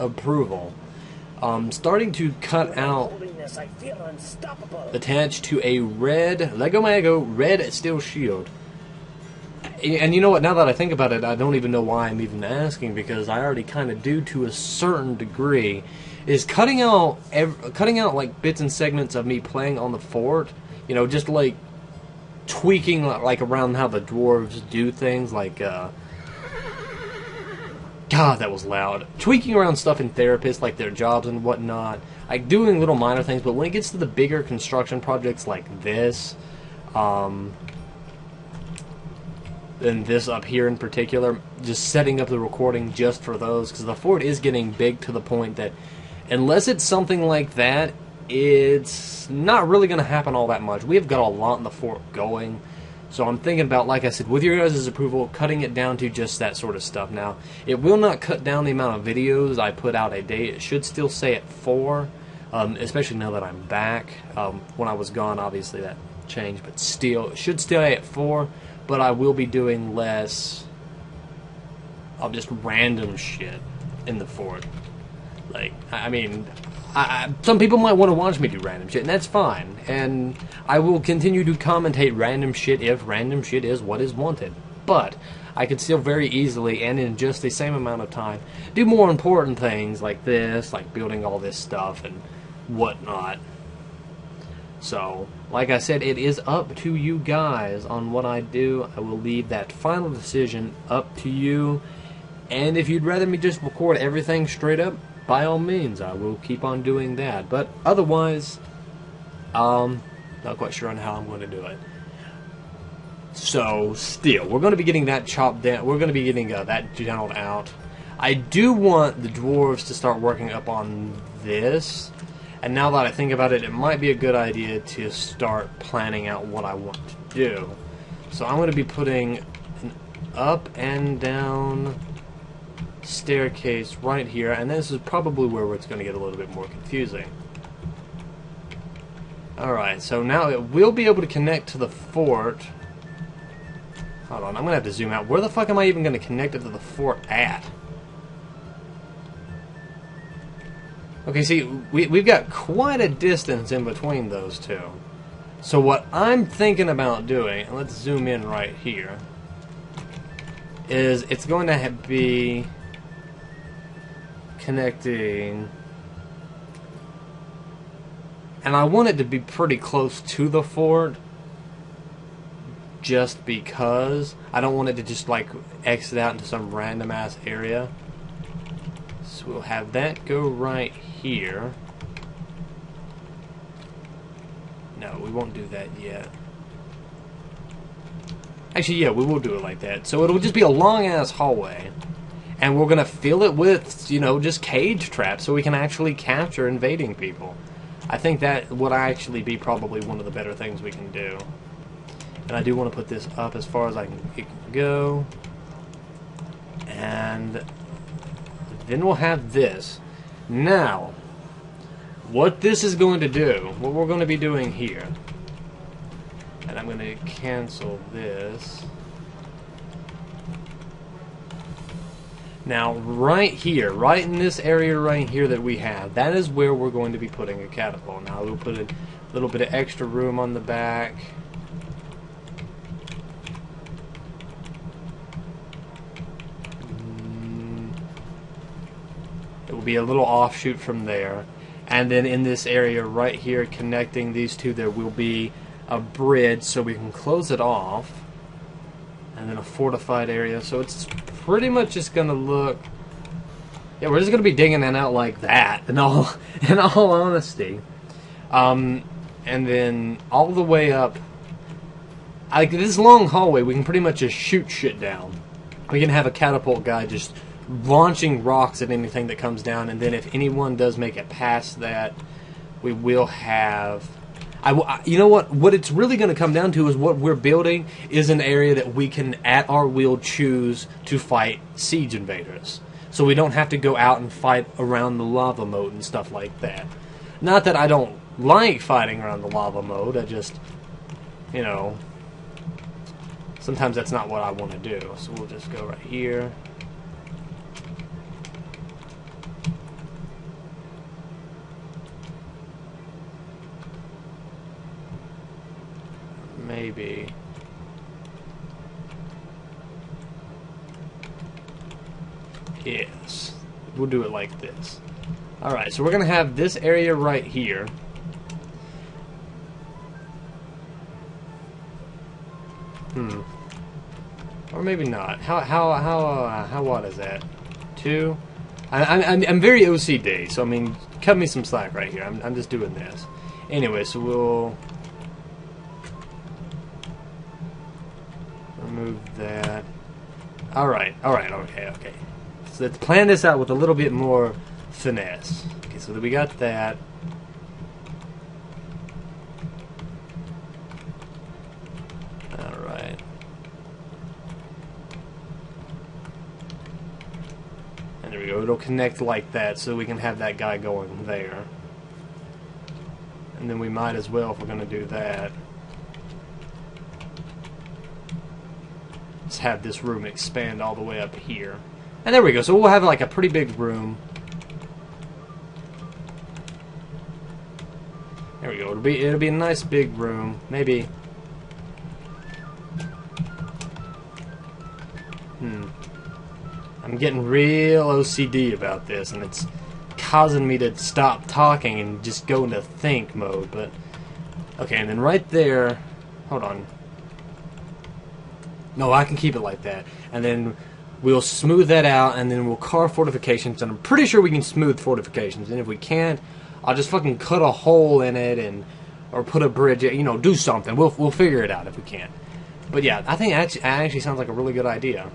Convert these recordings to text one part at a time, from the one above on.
approval. Starting to cut out attached to a red Lego Mago red steel shield. And you know what, now that I think about it, I don't even know why I'm even asking, because I already kind of do to a certain degree. Is cutting out like bits and segments of me playing on the fort, you know, just like tweaking like around how the dwarves do things, like God, that was loud. Tweaking around stuff in therapists, like their jobs and whatnot. Like doing little minor things, but when it gets to the bigger construction projects like this, and this up here in particular, just setting up the recording just for those, because the fort is getting big to the point that unless it's something like that, it's not really going to happen all that much. We have got a lot in the fort going. So I'm thinking about, like I said, with your guys' approval, cutting it down to just that sort of stuff. Now, it will not cut down the amount of videos I put out a day. It should still stay at 4, especially now that I'm back. When I was gone, obviously that changed, but still, it should stay at 4, but I will be doing less of just random shit in the fort. Like, I mean, some people might want to watch me do random shit, and that's fine. And I will continue to commentate random shit if random shit is what is wanted. But I could still very easily, and in just the same amount of time, do more important things like this, like building all this stuff and whatnot. So, like I said, it is up to you guys on what I do. I will leave that final decision up to you. And if you'd rather me just record everything straight up, by all means, I will keep on doing that. But otherwise, not quite sure on how I'm going to do it. So, still, we're going to be getting that chopped down. We're going to be getting that channeled out. I do want the dwarves to start working up on this. And now that I think about it, it might be a good idea to start planning out what I want to do. So I'm going to be putting an up and down staircase right here, and this is probably where it's going to get a little bit more confusing. Alright, so now it will be able to connect to the fort. Hold on, I'm going to have to zoom out. Where the fuck am I even going to connect it to the fort at? Okay, see, we've got quite a distance in between those two. So what I'm thinking about doing, and let's zoom in right here, is it's going to be connecting, and I want it to be pretty close to the fort, just because I don't want it to just like exit out into some random ass area. So we'll have that go right here. No, we won't do that yet. Actually, yeah, we will do it like that. So it'll just be a long ass hallway, and we're gonna fill it with, you know, just cage traps so we can actually capture invading people. I think that would actually be probably one of the better things we can do. And I do want to put this up as far as it can go. And then we'll have this. Now, what this is going to do, what we're going to be doing here, and I'm going to cancel this. Now, right here, right in this area right here that we have, that is where we're going to be putting a catapult. Now, we'll put a little bit of extra room on the back. It will be a little offshoot from there. And then in this area right here, connecting these two, there will be a bridge so we can close it off. And then a fortified area. So it's pretty much just going to look... Yeah, we're just going to be digging it out like that, in all honesty. And then all the way up... Like this long hallway, we can pretty much just shoot shit down. We can have a catapult guy just launching rocks at anything that comes down, and then if anyone does make it past that, we will have... you know what it's really going to come down to is what we're building is an area that we can, at our will, choose to fight siege invaders. So we don't have to go out and fight around the lava moat and stuff like that. Not that I don't like fighting around the lava moat, I just, you know, sometimes that's not what I want to do. So we'll just go right here. maybe. Yes. We'll do it like this. Alright, so we're going to have this area right here. Or maybe not. How wide is that? 2? I'm very OCD, so I mean, cut me some slack right here. I'm just doing this. Anyway, so we'll remove that. Alright, okay. So let's plan this out with a little bit more finesse. Okay, so we got that. Alright. And there we go. It'll connect like that so we can have that guy going there. And then we might as well, if we're going to do that, just have this room expand all the way up here. And there we go. So we'll have like a pretty big room. There we go. It'll be a nice big room. Maybe. I'm getting real OCD about this, and it's causing me to stop talking and just go into think mode. But okay, and then right there, hold on. No, I can keep it like that, and then we'll smooth that out, and then we'll carve fortifications. And I'm pretty sure we can smooth fortifications, and if we can't, I'll just fucking cut a hole in it or put a bridge. You know, do something. We'll figure it out if we can't. But yeah, I think it actually sounds like a really good idea.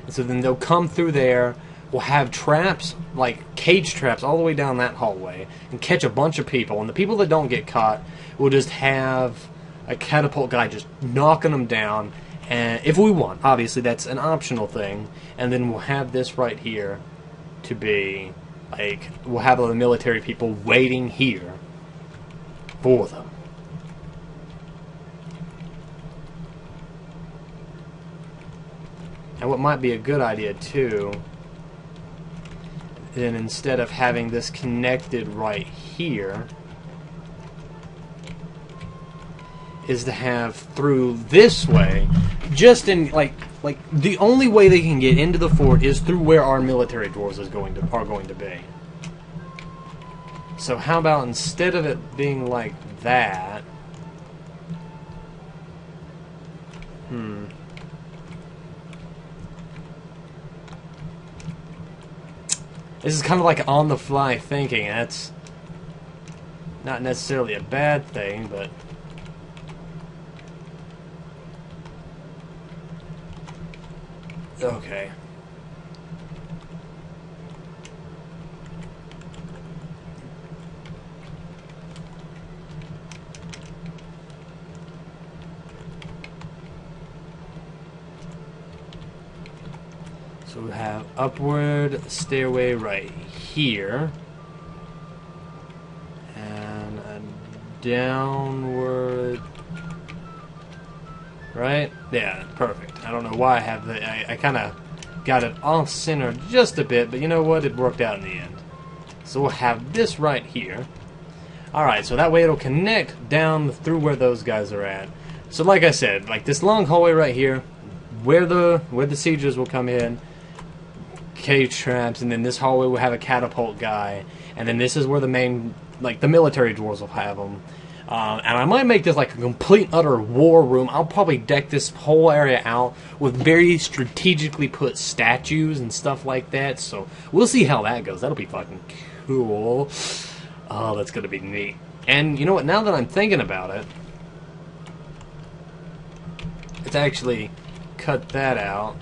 And so then they'll come through there. We'll have traps, like cage traps, all the way down that hallway, and catch a bunch of people. And the people that don't get caught, we'll just have a catapult guy just knocking them down. And if we want, obviously that's an optional thing. And then we'll have this right here to be like, we'll have all the military people waiting here for them. And what might be a good idea too, then instead of having this connected right here, is to have through this way, just in like the only way they can get into the fort is through where our military dwarves are going to be. So how about instead of it being like that, this is kind of like on the fly thinking. That's not necessarily a bad thing, but okay. So we have upward stairway right here, and a downward, right? Yeah, perfect. I don't know why I have the, I kind of got it off center just a bit, but you know what? It worked out in the end. So we'll have this right here. Alright, so that way it'll connect down through where those guys are at. So like I said, like this long hallway right here, where the siegers will come in, cage traps, and then this hallway will have a catapult guy, and then this is where the main, like the military dwarves will have them. And I might make this like a complete utter war room. I'll probably deck this whole area out with very strategically put statues and stuff like that. So we'll see how that goes. That'll be fucking cool. Oh, that's gonna be neat. And you know what? Now that I'm thinking about it, let's actually cut that out.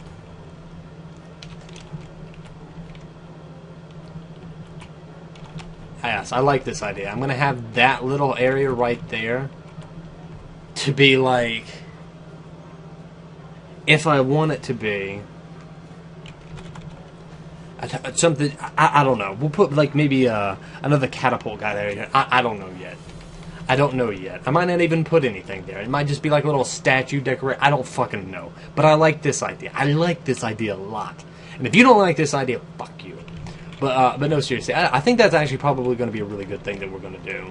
Yes, I like this idea. I'm going to have that little area right there to be like, if I want it to be something, I don't know. We'll put like maybe another catapult guy there. I don't know yet. I don't know yet. I might not even put anything there. It might just be like a little statue decorate. I don't fucking know. But I like this idea. I like this idea a lot. And if you don't like this idea, fuck you. But no, seriously, I think that's actually probably going to be a really good thing that we're going to do.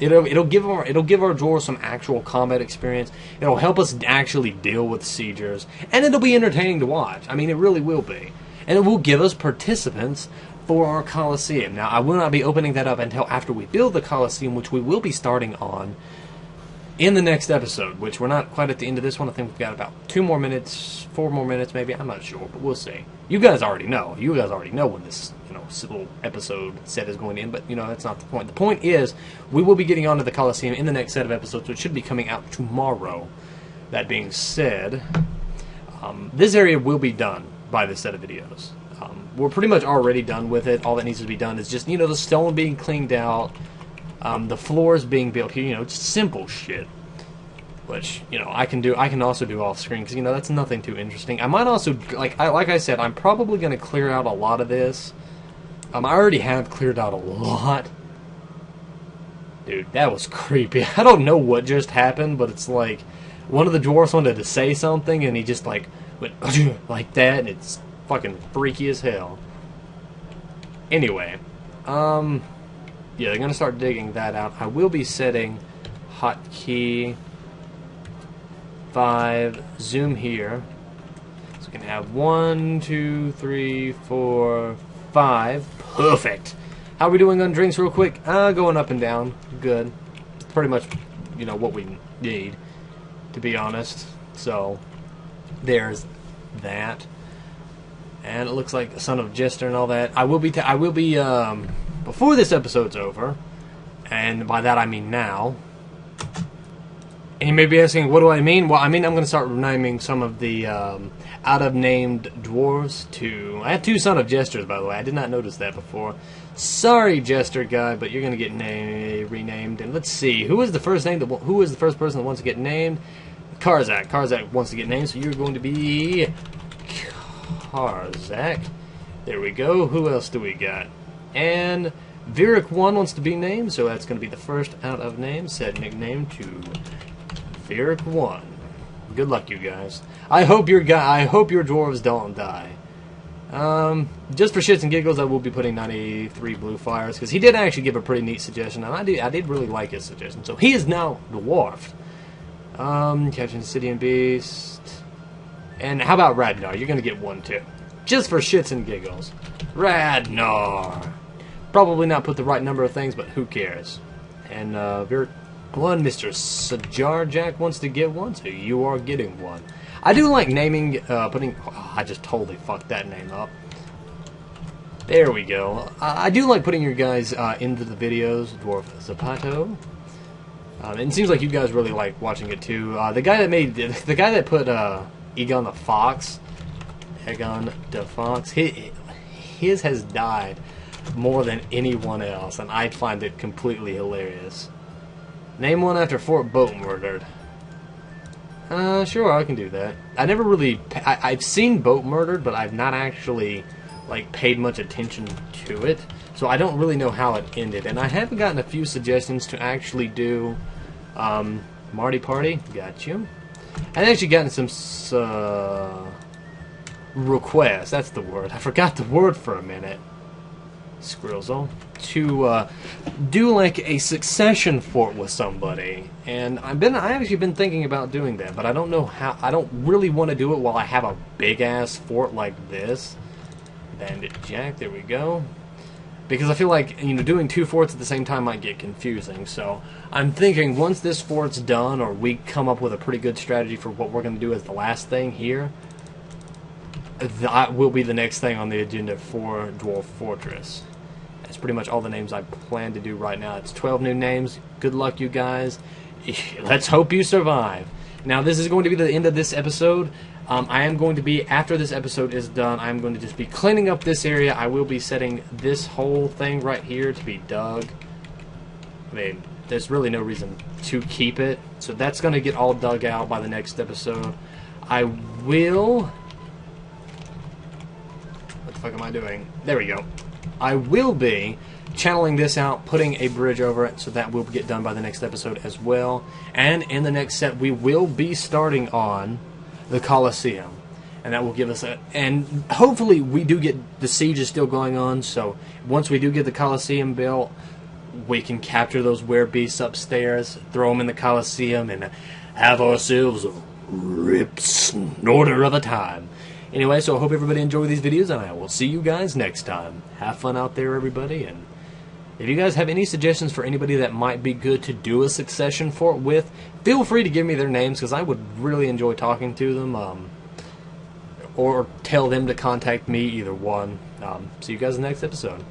It'll give our dwarves some actual combat experience. It'll help us actually deal with siegers, and it'll be entertaining to watch. I mean, it really will be, and it will give us participants for our Coliseum. Now, I will not be opening that up until after we build the Coliseum, which we will be starting on in the next episode, which we're not quite at the end of this one. I think we've got about 2 more minutes, 4 more minutes maybe. I'm not sure, but we'll see. You guys already know. You guys already know when this, little episode set is going in, but, that's not the point. The point is, we will be getting onto the Coliseum in the next set of episodes, which should be coming out tomorrow. That being said, this area will be done by this set of videos. We're pretty much already done with it. All that needs to be done is just, the stone being cleaned out, the floors being built here, just simple shit. Which, I can also do off screen, because, that's nothing too interesting. I might also, like I said, I'm probably going to clear out a lot of this. I already have cleared out a lot. Dude, that was creepy. I don't know what just happened, but it's like, one of the dwarfs wanted to say something, and he just, went like that, and it's fucking freaky as hell. Anyway, yeah, they're going to start digging that out. I will be setting hotkey 5, zoom here. So we can have 1, 2, 3, 4, 5. Perfect. How are we doing on drinks real quick? Going up and down. Good. Pretty much, what we need, to be honest. So, there's that. And it looks like Son of Jester and all that. I will be, before this episode's over, and by that I mean now. And you may be asking, what do I mean? Well, I mean I'm going to start naming some of the out-of-named dwarves to... I have 2 Son of Jesters, by the way. I did not notice that before. Sorry, Jester guy, but you're going to get renamed. And let's see, who is the first person that wants to get named? Karzak. Karzak wants to get named, so you're going to be... Karzak. There we go. Who else do we got? And Virik 1 wants to be named, so that's going to be the first out of name. Set nickname to Virik 1. Good luck, you guys. I hope your dwarves don't die. Just for shits and giggles, I will be putting 93 blue fires, because he did actually give a pretty neat suggestion, and I did really like his suggestion. So he is now dwarfed. Catching City and Beast. And how about Radnar? You're gonna get 1 too. Just for shits and giggles. Radnar. Probably not put the right number of things, but who cares? And Virik 1, Mr. Sajarjak wants to get 1, so you are getting 1. I do like naming, I just totally fucked that name up. There we go. I do like putting your guys into the videos. Dwarf Zapato. And it seems like you guys really like watching it too. The guy that put Egon the Fox, his has died more than anyone else, and I find it completely hilarious. Name one after Fort Boat Murdered. Sure, I can do that. I never really... I've seen Boat Murdered, but I've not actually, paid much attention to it. So I don't really know how it ended. And I have gotten a few suggestions to actually do, Marty Party. Got you. I've actually gotten some, requests. That's the word. I forgot the word for a minute. Squirrel. To do a succession fort with somebody, and I've actually been thinking about doing that, but I don't know how. I don't really want to do it while I have a big ass fort like this. Bandit Jack, there we go. Because I feel like doing 2 forts at the same time might get confusing. So I'm thinking once this fort's done, or we come up with a pretty good strategy for what we're going to do as the last thing here, that will be the next thing on the agenda for Dwarf Fortress. That's pretty much all the names I plan to do right now. It's 12 new names. Good luck, you guys. Let's hope you survive. Now, this is going to be the end of this episode. I am going to be, after this episode is done, I'm going to just be cleaning up this area. I will be setting this whole thing right here to be dug. I mean, there's really no reason to keep it. So that's going to get all dug out by the next episode. I will... What the fuck am I doing? There we go. I will be channeling this out, putting a bridge over it, so that will get done by the next episode as well. And in the next set, we will be starting on the Coliseum. and that will give us and hopefully we do get, the siege is still going on, so once we do get the Colosseum built, we can capture those werebeasts upstairs, throw them in the Colosseum, and have ourselves a rip snorter of a time. Anyway, so I hope everybody enjoyed these videos, and I will see you guys next time. Have fun out there, everybody, and if you guys have any suggestions for anybody that might be good to do a succession fort with, feel free to give me their names, because I would really enjoy talking to them, or tell them to contact me, either one. See you guys in the next episode.